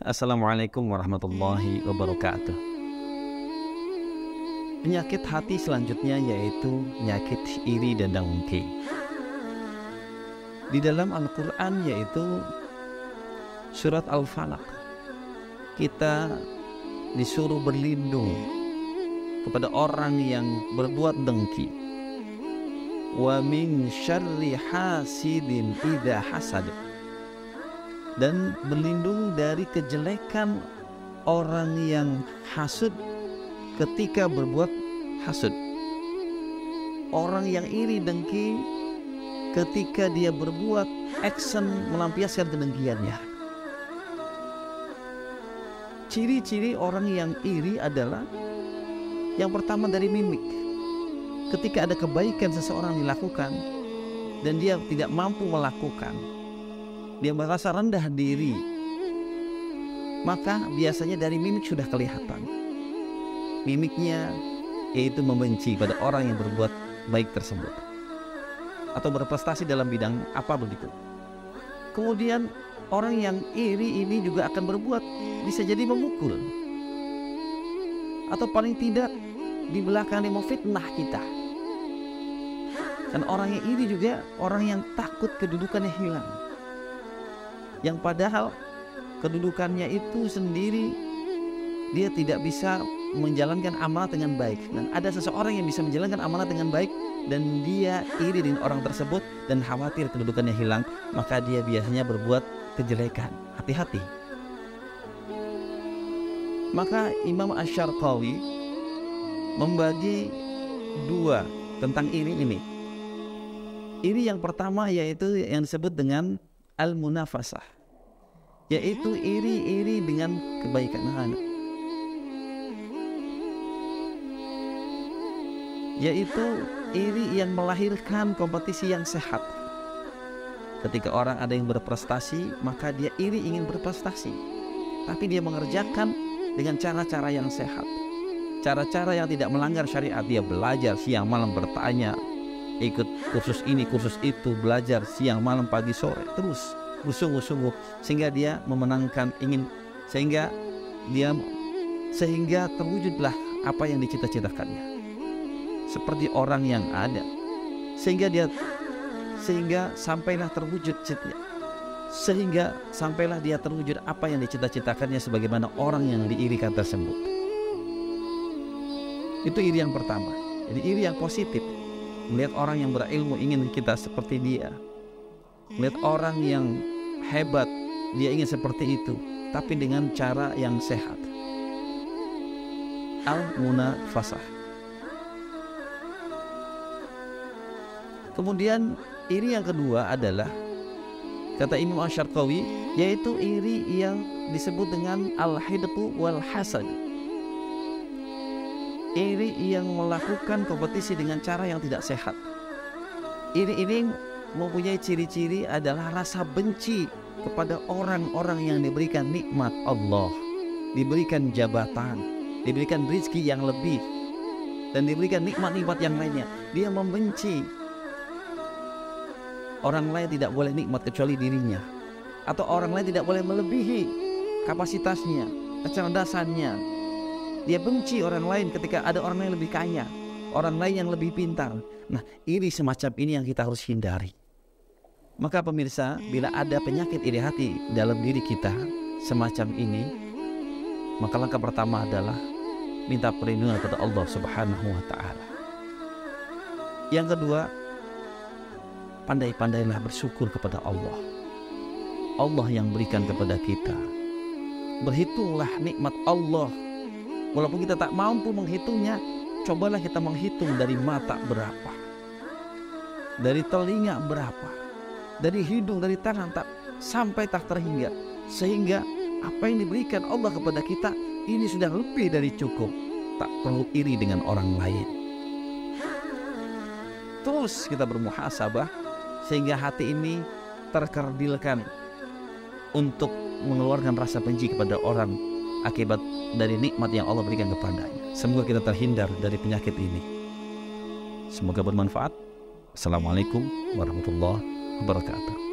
Assalamualaikum warahmatullahi wabarakatuh. Penyakit hati selanjutnya yaitu penyakit iri dan dengki. Di dalam Al-Quran yaitu surat Al-Falaq, kita disuruh berlindung kepada orang yang berbuat dengki. Wa min syarri hasidin idza hasad, dan berlindung dari kejelekan orang yang hasud ketika berbuat hasud. Orang yang iri dengki ketika dia berbuat action melampiaskan kedengkiannya. Ciri-ciri orang yang iri adalah yang pertama dari mimik. Ketika ada kebaikan seseorang dilakukan dan dia tidak mampu melakukan, dia merasa rendah diri, maka biasanya dari mimik sudah kelihatan. Mimiknya yaitu membenci pada orang yang berbuat baik tersebut atau berprestasi dalam bidang apa begitu. Kemudian orang yang iri ini juga akan berbuat, bisa jadi memukul, atau paling tidak di belakang dia memfitnah kita. Dan orang yang iri juga orang yang takut kedudukannya hilang, yang padahal kedudukannya itu sendiri dia tidak bisa menjalankan amanat dengan baik. Dan ada seseorang yang bisa menjalankan amanat dengan baik dan dia iri dengan orang tersebut dan khawatir kedudukannya hilang, maka dia biasanya berbuat kejelekan. Hati-hati. Maka Imam Asy-Syarqawi membagi dua tentang iri ini. Iri yang pertama yaitu yang disebut dengan al-munafasah, yaitu iri-iri dengan kebaikan, yaitu iri yang melahirkan kompetisi yang sehat. Ketika orang ada yang berprestasi, maka dia iri ingin berprestasi, tapi dia mengerjakan dengan cara-cara yang sehat, cara-cara yang tidak melanggar syariat. Dia belajar siang malam, bertanya, ikut kursus ini kursus itu, belajar siang malam pagi sore terus bersungguh-sungguh sehingga dia memenangkan sehingga terwujudlah apa yang dicita-citakannya seperti orang yang ada, sehingga sampailah terwujud apa yang dicita-citakannya sebagaimana orang yang diirikan tersebut. Itu iri yang pertama. Jadi iri yang positif, melihat orang yang berilmu ingin kita seperti dia, melihat orang yang hebat dia ingin seperti itu, tapi dengan cara yang sehat. Al-munafasah. Kemudian iri yang kedua adalah, kata Imam Asy-Syarqawi, yaitu iri yang disebut dengan al-hidqu wal hasad. Iri yang melakukan kompetisi dengan cara yang tidak sehat. Iri ini mempunyai ciri-ciri adalah rasa benci kepada orang-orang yang diberikan nikmat Allah, diberikan jabatan, diberikan rezeki yang lebih, dan diberikan nikmat-nikmat yang lainnya. Dia membenci. Orang lain tidak boleh nikmat kecuali dirinya, atau orang lain tidak boleh melebihi kapasitasnya, kecerdasannya. Dia benci orang lain ketika ada orang lain lebih kaya, orang lain yang lebih pintar. Nah, iri semacam ini yang kita harus hindari. Maka pemirsa, bila ada penyakit iri hati dalam diri kita semacam ini, maka langkah pertama adalah minta perlindungan kepada Allah Subhanahu wa ta'ala. Yang kedua, pandai-pandailah bersyukur kepada Allah. Allah yang berikan kepada kita. Berhitunglah nikmat Allah. Walaupun kita tak mampu menghitungnya, cobalah kita menghitung dari mata berapa, dari telinga berapa, dari hidung, dari tangan, sampai tak terhingga. Sehingga apa yang diberikan Allah kepada kita ini sudah lebih dari cukup. Tak perlu iri dengan orang lain. Terus kita bermuhasabah sehingga hati ini terkerdilkan untuk mengeluarkan rasa benci kepada orang akibat dari nikmat yang Allah berikan kepadanya. Semoga kita terhindar dari penyakit ini. Semoga bermanfaat. Assalamualaikum warahmatullahi wabarakatuh.